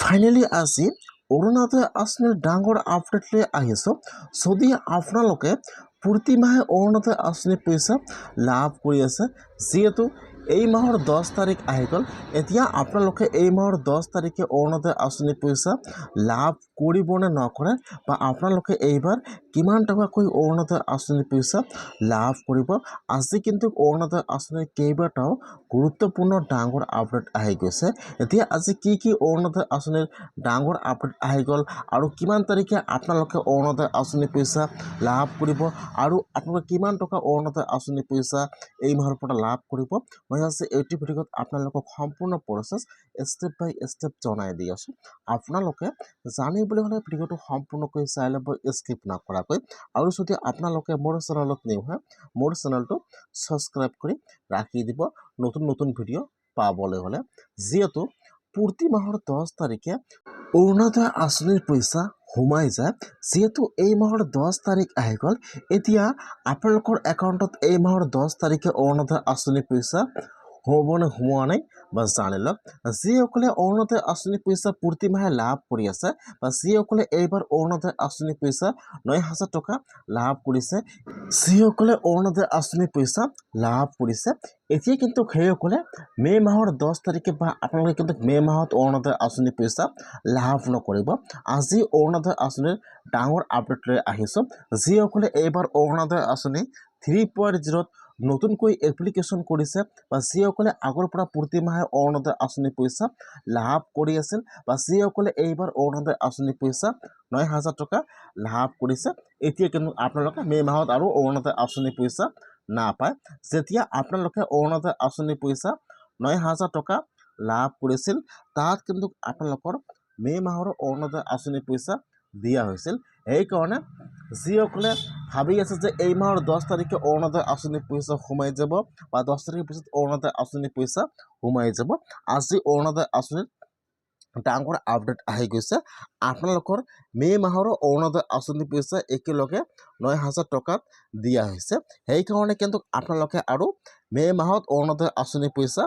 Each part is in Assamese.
ফাইনেলি আজি অৰুণোদয় আঁচনিৰ ডাঙৰ আপডেট লৈ আহিছোঁ। যদি আপোনালোকে প্ৰতি মাহে অৰুণোদয় আঁচনিৰ পইচা লাভ কৰি আছে, যিহেতু এই মাহৰ 10 তাৰিখ আহি গ'ল, এতিয়া আপোনালোকে এই মাহৰ 10 তাৰিখে অৰুণোদয় আঁচনিৰ পইচা লাভ কৰিব নে নকৰে, বা আপোনালোকে এইবাৰ কিমান টকাকৈ অৰুণোদয় আঁচনিৰ পইচা লাভ কৰিব। আজি কিন্তু অৰুণোদয় আঁচনিৰ কেইবাটাও গুৰুত্বপূৰ্ণ ডাঙৰ আপডেট আহি গৈছে। এতিয়া আজি কি অৰুণোদয় আঁচনিৰ ডাঙৰ আপডেট আহি গ'ল আৰু কিমান তাৰিখে আপোনালোকে অৰুণোদয় আঁচনিৰ পইচা লাভ কৰিব আৰু আপোনালোকে কিমান টকা অৰুণোদয় আঁচনিৰ পইচা এই মাহৰ পৰা লাভ কৰিব, মই আজি এইটো ভিডিঅ'ত আপোনালোকক সম্পূৰ্ণ প্ৰচেছ ষ্টেপ বাই ষ্টেপ জনাই দি আছোঁ। আপোনালোকে জানিবলৈ হ'লে ভিডিঅ'টো সম্পূৰ্ণকৈ চাই ল'ব, স্কিপ নকৰাকৈ। আৰু যদি আপোনালোকে মোৰ চেনেলত নিউ হয়, মোৰ চেনেলটো ছাবস্ক্ৰাইব কৰি ৰাখি দিব নতুন ভিডিঅ' পাবলৈ হ'লে। যিহেতু প্ৰতি মাহৰ 10 তাৰিখে অৰুণোদয় আঁচনিৰ পইচা সোমাই যায়, যিহেতু এই মাহৰ 10 তাৰিখ আহি গ'ল, এতিয়া আপোনালোকৰ একাউণ্টত এই মাহৰ 10 তাৰিখে অৰুণোদয় আঁচনিৰ পইচা সোমাব নে সোমোৱা নাই বা জানি লওক। যিসকলে অৰুণোদয় আঁচনিৰ পইচা প্ৰতি মাহে লাভ কৰি আছে, বা যিসকলে এইবাৰ অৰুণোদয় আঁচনিৰ পইচা 9,000 টকা লাভ কৰিছে, যিসকলে অৰুণোদয় আঁচনিৰ পইচা লাভ কৰিছে, এতিয়া কিন্তু সেইসকলে মে' মাহৰ 10 তাৰিখে বা আপোনালোকে কিন্তু মে' মাহত অৰুণোদয় আঁচনিৰ পইচা লাভ নকৰিব। আজি অৰুণোদয় আঁচনিৰ ডাঙৰ আপডেট লৈ আহিছোঁ। যিসকলে এইবাৰ অৰুণোদয় আঁচনি 3.0 নতুনকৈ এপ্লিকেশ্যন কৰিছে, বা যিসকলে আগৰ পৰা প্ৰতি মাহে অৰুণোদয় আঁচনিৰ পইচা লাভ কৰি আছিল, বা যিসকলে এইবাৰ অৰুণোদয় আঁচনিৰ পইচা 9,000 টকা লাভ কৰিছে, এতিয়া কিন্তু আপোনালোকে মে' মাহত আৰু অৰুণোদয় আঁচনিৰ পইচা নাপায়। যেতিয়া আপোনালোকে অৰুণোদয় আঁচনিৰ পইচা 9,000 টকা লাভ কৰিছিল, তাত কিন্তু আপোনালোকৰ মে' মাহৰ অৰুণোদয় আঁচনিৰ পইচা দিয়া হৈছিল। সেইকাৰণে যিসকলে ভাবি আছে যে এই মাহৰ 10 তাৰিখে অৰুণোদয় আঁচনিৰ পইচা সোমাই যাব, বা 10 তাৰিখৰ পিছত অৰুণোদয় আঁচনিৰ পইচা সোমাই যাব, আজি অৰুণোদয় আঁচনিৰ ডাঙৰ আপডেট আহি গৈছে। আপোনালোকৰ মে' মাহৰ অৰুণোদয় আঁচনিৰ পইচা একেলগে 9,000 টকাত দিয়া হৈছে। সেইকাৰণে কিন্তু আপোনালোকে আৰু মে' মাহত অৰুণোদয় আঁচনিৰ পইচা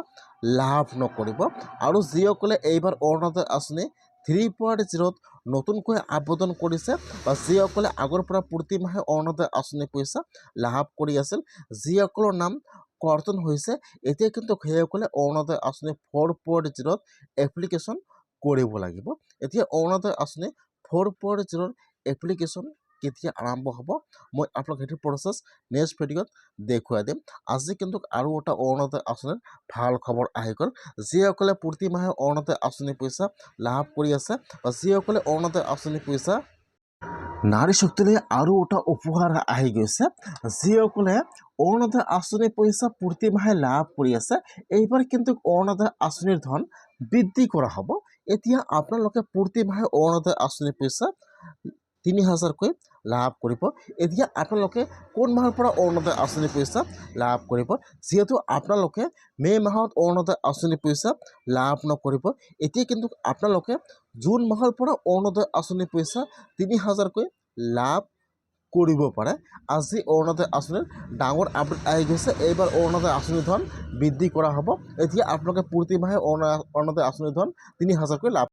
লাভ নকৰিব। আৰু যিসকলে এইবাৰ অৰুণোদয় আঁচনি 3.0 নতুনকৈ আবেদন কৰিছে, বা যিসকলে আগৰ পৰা প্ৰতি মাহে অৰুণোদয় আঁচনিৰ পইচা লাভ কৰি আছিল, যিসকলৰ নাম কৰ্তন হৈছে, এতিয়া কিন্তু সেইসকলে অৰুণোদয় আঁচনি 4.0 এপ্লিকেশ্যন কৰিব লাগিব। এতিয়া অৰুণোদয় আঁচনি 4.0 এপ্লিকেশ্যন কেতিয়া আৰম্ভ হ'ব, মই আপোনাক সেইটো প্ৰচেছ নেক্সট ভিডিঅ'ত দেখুৱাই দিম। আজি কিন্তু আৰু এটা অৰুণোদয় আঁচনিৰ ভাল খবৰ আহি গ'ল। যিসকলে প্ৰতি মাহে অৰুণোদয় আঁচনিৰ পইচা লাভ কৰি আছে, বা যিসকলে অৰুণোদয় আঁচনিৰ পইচা নাৰী শক্তিলৈ আৰু এটা উপহাৰ আহি গৈছে। যিসকলে অৰুণোদয় আঁচনিৰ পইচা প্ৰতি মাহে লাভ কৰি আছে, এইবাৰ কিন্তু অৰুণোদয় আঁচনিৰ ধন বৃদ্ধি কৰা হ'ব। এতিয়া আপোনালোকে প্ৰতি মাহে অৰুণোদয় আঁচনিৰ পইচা 3,000কৈ লাভ কৰিব। এতিয়া আপোনালোকে কোন মাহৰ পৰা অৰুণোদয় আঁচনিৰ পইচা লাভ কৰিব, যিহেতু আপোনালোকে মে' মাহত অৰুণোদয় আঁচনিৰ পইচা লাভ নকৰিব, এতিয়া কিন্তু আপোনালোকে জুন মাহৰ পৰা অৰুণোদয় আঁচনিৰ পইচা 3,000কৈ লাভ কৰিব পাৰে। আজি অৰুণোদয় আঁচনিৰ ডাঙৰ আপডেট আহি গৈছে। এইবাৰ অৰুণোদয় আঁচনিৰ ধন বৃদ্ধি কৰা হ'ব। এতিয়া আপোনালোকে প্ৰতি মাহে অৰুণোদয় আঁচনিৰ ধন 3,000কৈ লাভ